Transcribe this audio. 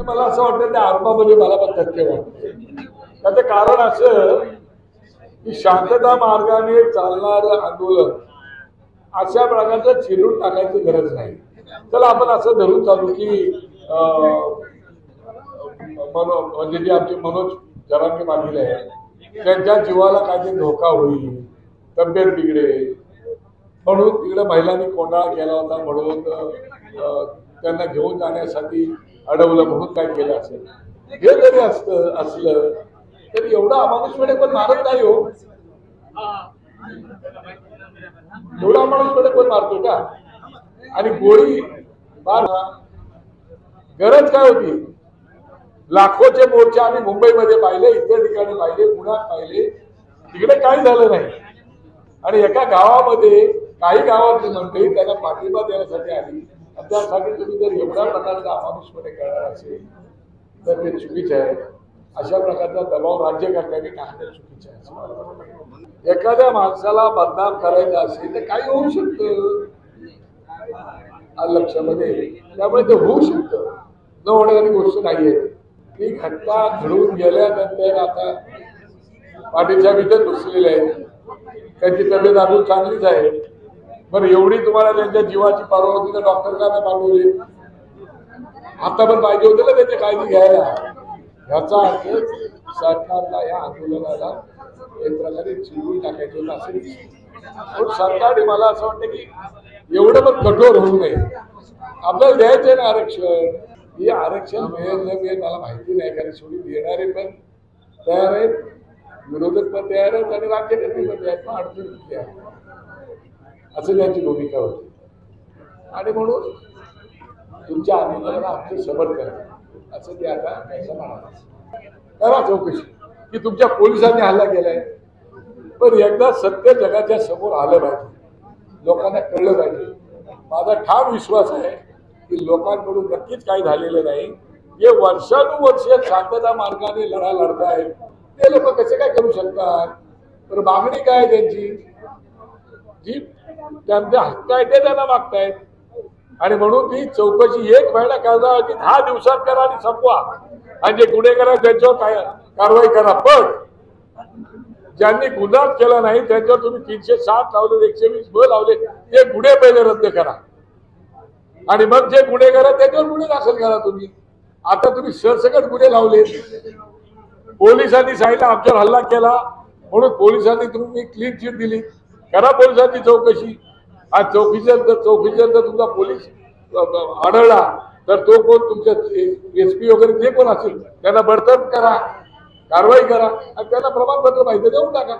मला असं वाटतं त्या आरोपामध्ये मला पण तथ्य वाटतं. त्याचं कारण असं की शांतता मार्गाने चालणारं आंदोलन अशा प्रकारचं चिरून टाकायची गरज नाही. चला आपण असं धरून चालू की म्हणजे जे आमचे मनोज जरांगे पाटील आहे त्यांच्या जीवाला काहीतरी धोका होईल, तब्येत बिघडेल म्हणून तिकडे महिलांनी कोंडाळा केला होता म्हणून त्यांना घेऊन जाण्यासाठी अडवलं म्हणून काय केलं असेल. हे जरी असलं तरी एवढा अमानुषपणे पण मारत नाही हो. एवढा अमानुषपणे पण मारतो का? आणि गोळी मार गरज काय होती? लाखोचे मोर्चे आम्ही मुंबईमध्ये पाहिले, इतर ठिकाणी पाहिले, पुण्यात पाहिले, तिकडे काही झालं नाही. आणि एका गावामध्ये काही गावातली मंडळी त्यांना पाठिंबा देण्यासाठी आली. त्यासाठी तुम्ही जर एवढ्या प्रकारचा अमानुषपणे करणार असेल तर ते चुकीचे आहे. अशा प्रकारचा दबाव राज्यकर्त्यांनी टाकणं चुकीचे आहे. एखाद्या माणसाला बदनाम करायचं असेल तर काही होऊ शकतं लक्षामध्ये, त्यामुळे ते होऊ शकतं, न होणारी गोष्ट नाहीये. ही घटना घडून गेल्यानंतर आता पाटीलच्या भीतर बसलेले आहेत, त्यांची तब्येत अजून चांगलीच आहे. बरं एवढी तुम्हाला त्यांच्या जीवाची पर्वा होती तर डॉक्टर का नाही पाठवले? आता पण पाहिजे होते ना त्याची काळजी घ्यायला. याचा अर्थ सरकारला या आंदोलनाला एक प्रकारे चिरवून टाकायचं होतं असेल. पण सरकारने मला असं वाटतं की एवढं पण कठोर होऊ नये. आपल्याला द्यायचं आहे ना आरक्षण. हे आरक्षण मिळेल न मिळेल मला माहिती नाही, कारण शेवटी देणारे पण तयार आहेत, विरोधक पण तयार आहेत आणि राज्यकर्ते पण तयार, पण अडचण कुठली आहे असं त्यांची भूमिका होती. आणि म्हणून तुमच्या आंदोलनाला आमचं समर्थन करा असं ते आता असं म्हणाले. करा चौकशी की तुमच्या पोलिसांनी हल्ला केलाय, पण एकदा सत्य जगाच्या समोर आलं पाहिजे, लोकांना कळलं पाहिजे. माझा ठाम विश्वास आहे की लोकांकडून नक्कीच काही झालेलं नाही. जे वर्षानुवर्ष शांतता मार्गाने लढा लढतायत ते लोक कसे काय करू शकतात? तर मागणी काय त्यांची? जी त्यांचे हक्क आहे ते त्यांना मागतायत. आणि म्हणून ती चौकशी 1 महिना करण्याऐवजी 10 दिवसात करा आणि संपवा. आणि जे गुन्हेगार आहेत त्यांच्यावर काय कारवाई करा. पण ज्यांनी गुन्हा केला नाही त्यांच्यावर तुम्ही 307 लावले, 120 लावले, ते गुन्हे पहिले रद्द करा. आणि मग जे गुन्हेगार आहेत त्याच्यावर गुन्हे दाखल करा. तुम्ही आता तुम्ही सरसकट गुन्हे लावले. पोलिसांनी सांगितलं आमच्यावर हल्ला केला म्हणून पोलिसांनी तुम्ही क्लीन चिट दिली. करा पोलिसांची चौकशी. आज चौकीच्या तुमचा पोलीस आढळला तर तो कोण तुमच्या SP वगैरे जे कोण असेल त्यांना बडतर्फ करा, कारवाई करा आणि त्यांना प्रमाणपत्र माहिती देऊन टाका.